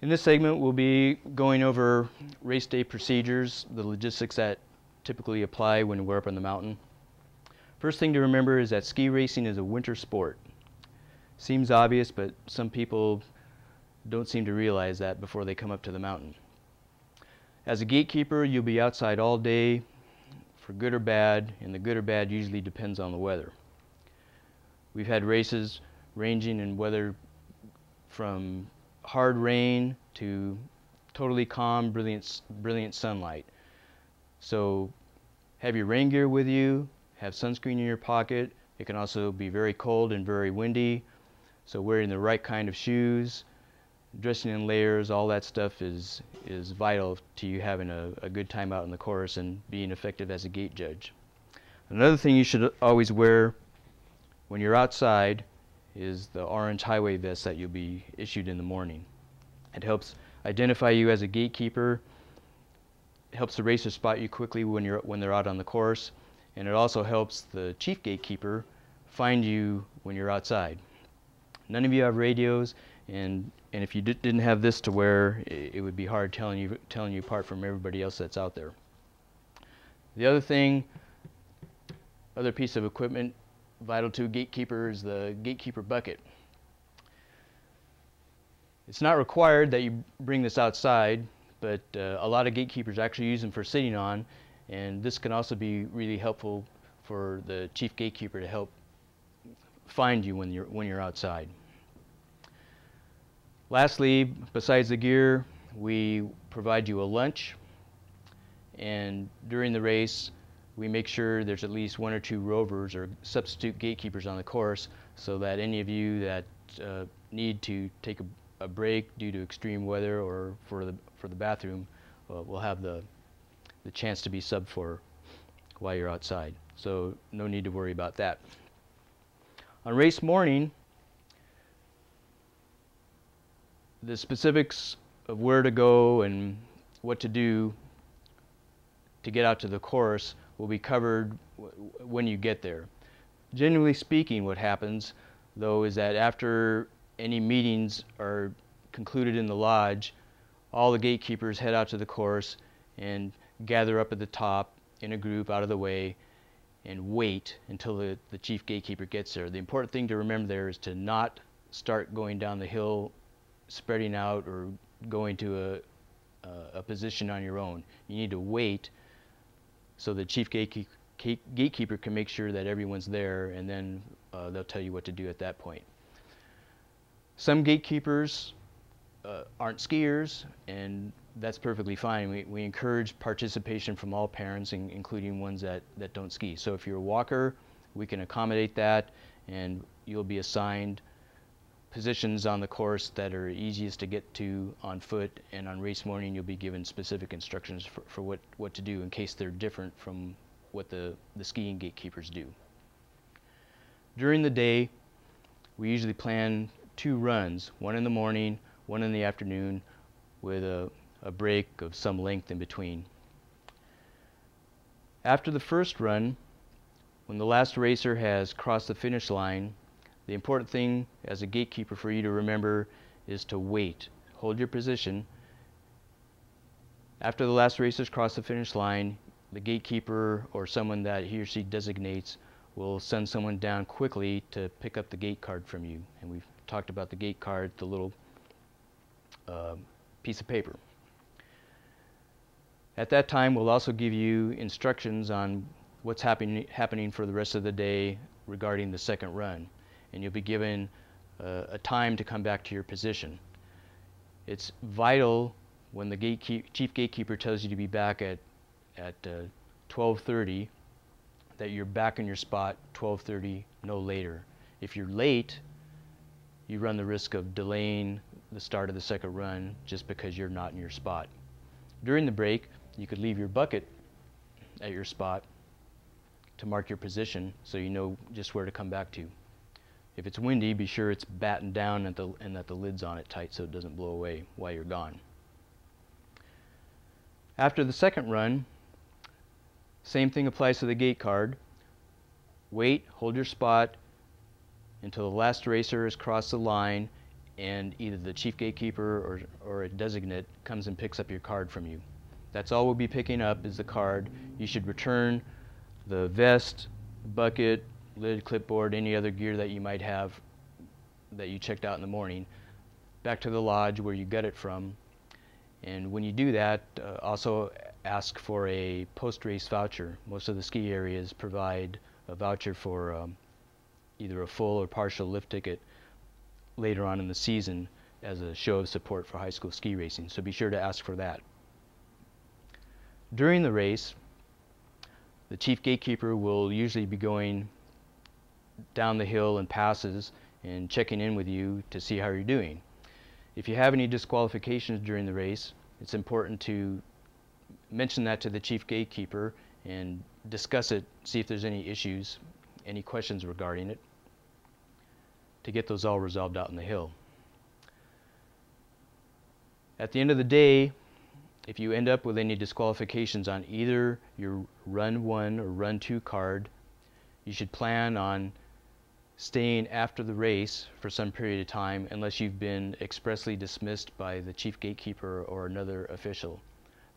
In this segment, we'll be going over race day procedures, the logistics that typically apply when we're up on the mountain. First thing to remember is that ski racing is a winter sport. Seems obvious, but some people don't seem to realize that before they come up to the mountain. As a gatekeeper, you'll be outside all day for good or bad, and the good or bad usually depends on the weather. We've had races ranging in weather from hard rain to totally calm, brilliant sunlight. So have your rain gear with you, have sunscreen in your pocket. It can also be very cold and very windy, so wearing the right kind of shoes, dressing in layers, all that stuff is vital to you having a good time out on the course and being effective as a gate judge. Another thing you should always wear when you're outside is the orange highway vest that you'll be issued in the morning. It helps identify you as a gatekeeper, helps the racers spot you quickly when they're out on the course, and it also helps the chief gatekeeper find you when you're outside. None of you have radios, and if you didn't have this to wear, it would be hard telling you apart from everybody else that's out there. The other piece of equipment vital to a gatekeeper is the gatekeeper bucket. It's not required that you bring this outside, but a lot of gatekeepers actually use them for sitting on, and this can also be really helpful for the chief gatekeeper to help find you when you're outside. Lastly, besides the gear, we provide you a lunch, and during the race we make sure there's at least 1 or 2 rovers or substitute gatekeepers on the course, so that any of you that need to take a break due to extreme weather or for the bathroom will have the chance to be subbed for while you're outside. So no need to worry about that. On race morning, the specifics of where to go and what to do to get out to the course will be covered when you get there. Generally speaking, what happens though is that after any meetings are concluded in the lodge, all the gatekeepers head out to the course and gather up at the top in a group out of the way and wait until the chief gatekeeper gets there. The important thing to remember there is to not start going down the hill, spreading out, or going to a position on your own. You need to wait so the chief gatekeeper can make sure that everyone's there, and then they'll tell you what to do at that point. Some gatekeepers aren't skiers, and that's perfectly fine. We encourage participation from all parents, including ones that don't ski. So if you're a walker, we can accommodate that, and you'll be assigned positions on the course that are easiest to get to on foot, and on race morning you'll be given specific instructions for what to do in case they're different from what the skiing gatekeepers do. During the day, we usually plan 2 runs, one in the morning, one in the afternoon, with a break of some length in between. After the first run, when the last racer has crossed the finish line, the important thing as a gatekeeper for you to remember is to wait. Hold your position. After the last racer's crossed the finish line, the gatekeeper or someone that he or she designates will send someone down quickly to pick up the gate card from you. And we've talked about the gate card, the little piece of paper. At that time, we'll also give you instructions on what's happening for the rest of the day regarding the second run. And you'll be given a time to come back to your position. It's vital when the chief gatekeeper tells you to be back at 12:30 that you're back in your spot 12:30, no later. If you're late, you run the risk of delaying the start of the second run just because you're not in your spot. During the break, you could leave your bucket at your spot to mark your position so you know just where to come back to. If it's windy, be sure it's battened down and that the lid's on it tight so it doesn't blow away while you're gone. After the second run, same thing applies to the gate card. Wait, hold your spot until the last racer has crossed the line, and either the chief gatekeeper or a designate comes and picks up your card from you. That's all we'll be picking up is the card. You should return the vest, bucket, lid, clipboard, any other gear that you might have that you checked out in the morning back to the lodge where you got it from. And when you do that, also ask for a post-race voucher. Most of the ski areas provide a voucher for either a full or partial lift ticket later on in the season as a show of support for high school ski racing. So be sure to ask for that. During the race, the chief gatekeeper will usually be going down the hill and passes and checking in with you to see how you're doing. If you have any disqualifications during the race, it's important to mention that to the chief gatekeeper and discuss it, see if there's any issues, any questions regarding it, to get those all resolved out in the hill. At the end of the day, if you end up with any disqualifications on either your Run 1 or Run 2 card, you should plan on staying after the race for some period of time unless you've been expressly dismissed by the chief gatekeeper or another official.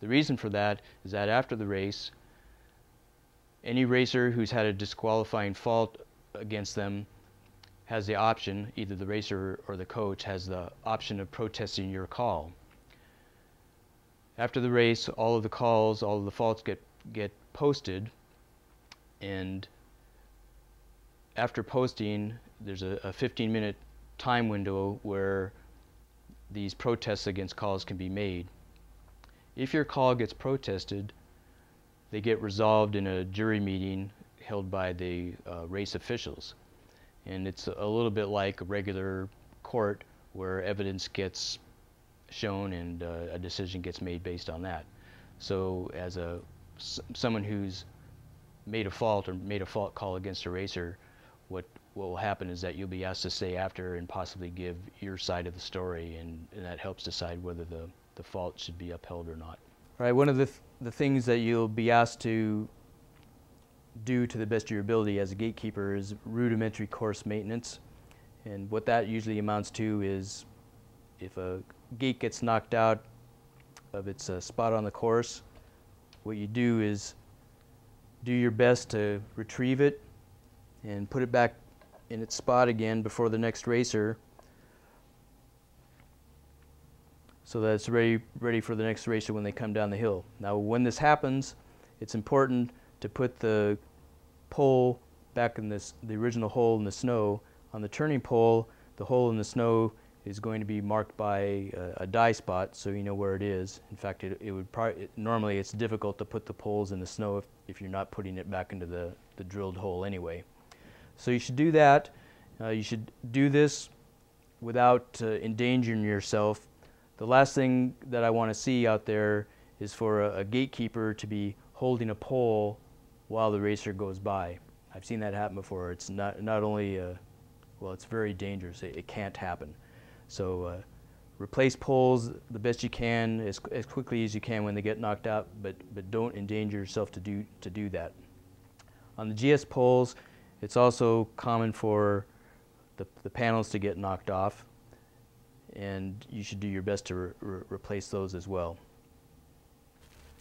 The reason for that is that after the race, any racer who's had a disqualifying fault against them has the option, either the racer or the coach has the option of protesting your call. After the race, all of the calls, all of the faults get posted, and after posting, there's a 15-minute time window where these protests against calls can be made. If your call gets protested, they get resolved in a jury meeting held by the race officials. And it's a little bit like a regular court where evidence gets shown and a decision gets made based on that. So as someone who's made a fault or made a fault call against a racer, what will happen is that you'll be asked to stay after and possibly give your side of the story, and that helps decide whether the fault should be upheld or not. All right, one of the things that you'll be asked to do to the best of your ability as a gatekeeper is rudimentary course maintenance. And what that usually amounts to is if a gate gets knocked out of its spot on the course, what you do is do your best to retrieve it and put it back in its spot again before the next racer so that it's ready for the next racer when they come down the hill. Now when this happens, it's important to put the pole back in the original hole in the snow. On the turning pole, the hole in the snow is going to be marked by a dye spot, so you know where it is. In fact, normally it's difficult to put the poles in the snow if you're not putting it back into the drilled hole anyway. So you should do that. You should do this without endangering yourself. The last thing that I want to see out there is for a gatekeeper to be holding a pole while the racer goes by. I've seen that happen before. It's not only, well, it's very dangerous. It can't happen. So replace poles the best you can, as quickly as you can when they get knocked out, but don't endanger yourself to do that. On the GS poles, it's also common for the panels to get knocked off, and you should do your best to replace those as well.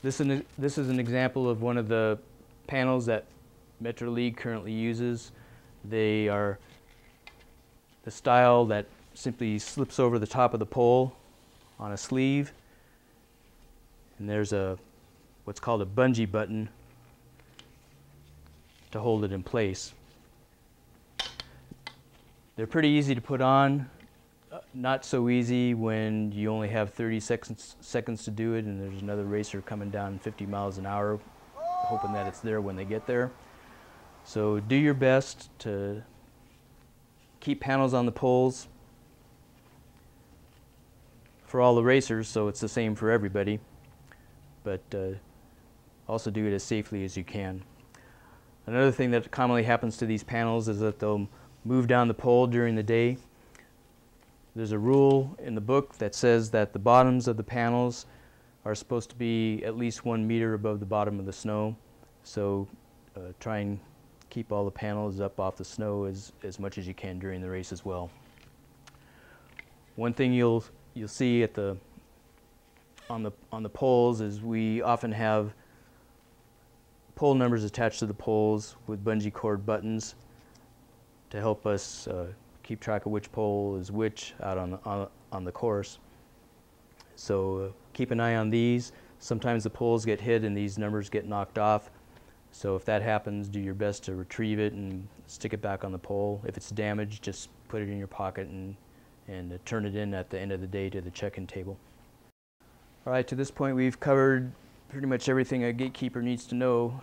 This is an example of one of the panels that Metro League currently uses. They are the style that simply slips over the top of the pole on a sleeve, and there's what's called a bungee button to hold it in place. They're pretty easy to put on, not so easy when you only have 30 seconds to do it and there's another racer coming down 50 miles an hour hoping that it's there when they get there. So do your best to keep panels on the poles for all the racers, so it's the same for everybody, but also do it as safely as you can. Another thing that commonly happens to these panels is that they'll move down the pole during the day. There's a rule in the book that says that the bottoms of the panels are supposed to be at least 1 meter above the bottom of the snow, so try and keep all the panels up off the snow as much as you can during the race as well. One thing you'll see at on the poles is we often have pole numbers attached to the poles with bungee cord buttons to help us keep track of which pole is which out on the course. So keep an eye on these. Sometimes the poles get hit and these numbers get knocked off. So if that happens, do your best to retrieve it and stick it back on the pole. If it's damaged, just put it in your pocket and turn it in at the end of the day to the check-in table. All right, to this point we've covered pretty much everything a gatekeeper needs to know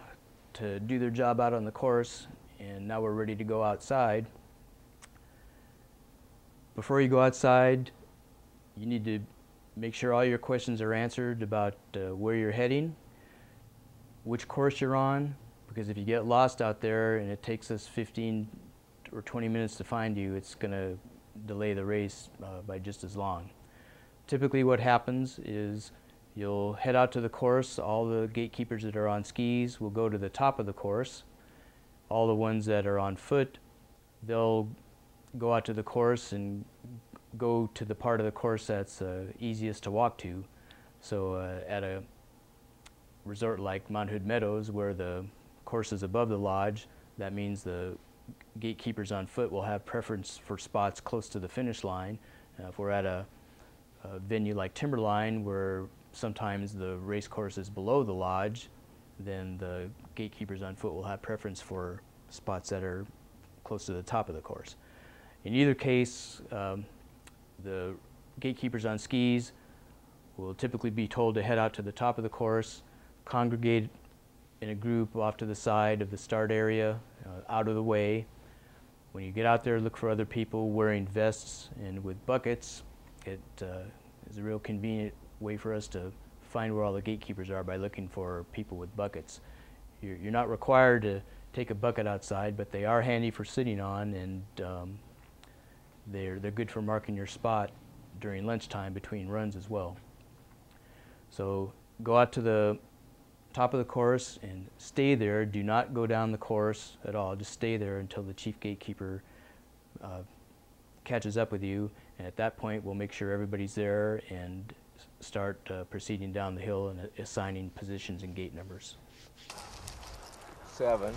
to do their job out on the course, and now we're ready to go outside. Before you go outside, you need to make sure all your questions are answered about where you're heading, which course you're on, because if you get lost out there and it takes us 15 or 20 minutes to find you, it's going to delay the race by just as long. Typically what happens is you'll head out to the course. All the gatekeepers that are on skis will go to the top of the course. All the ones that are on foot, they'll go out to the course and go to the part of the course that's easiest to walk to. So at a resort like Mount Hood Meadows, where the course is above the lodge, that means the gatekeepers on foot will have preference for spots close to the finish line. If we're at a venue like Timberline, where sometimes the race course is below the lodge, then the gatekeepers on foot will have preference for spots that are close to the top of the course. In either case, the gatekeepers on skis will typically be told to head out to the top of the course, congregate in a group off to the side of the start area, out of the way. When you get out there, look for other people wearing vests and with buckets. It is a real convenient way for us to find where all the gatekeepers are by looking for people with buckets. You're not required to take a bucket outside, but they are handy for sitting on, and they're good for marking your spot during lunchtime between runs as well. So go out to the top of the course and stay there. Do not go down the course at all. Just stay there until the chief gatekeeper catches up with you, and at that point we'll make sure everybody's there and start proceeding down the hill and assigning positions and gate numbers. 7.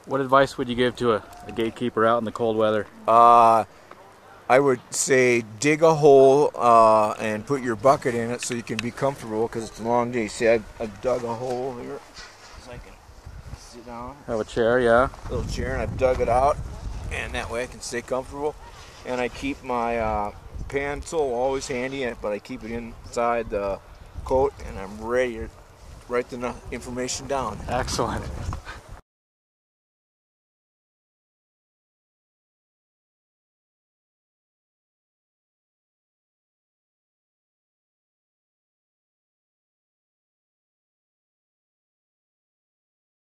What advice would you give to a gatekeeper out in the cold weather? I would say dig a hole and put your bucket in it so you can be comfortable, because it's a long day. See, I've dug a hole here so I can sit down. Have a chair, yeah. Little chair, and I've dug it out, and that way I can stay comfortable. And I keep my pencil always handy, but I keep it inside the coat, and I'm ready to write the information down. Excellent.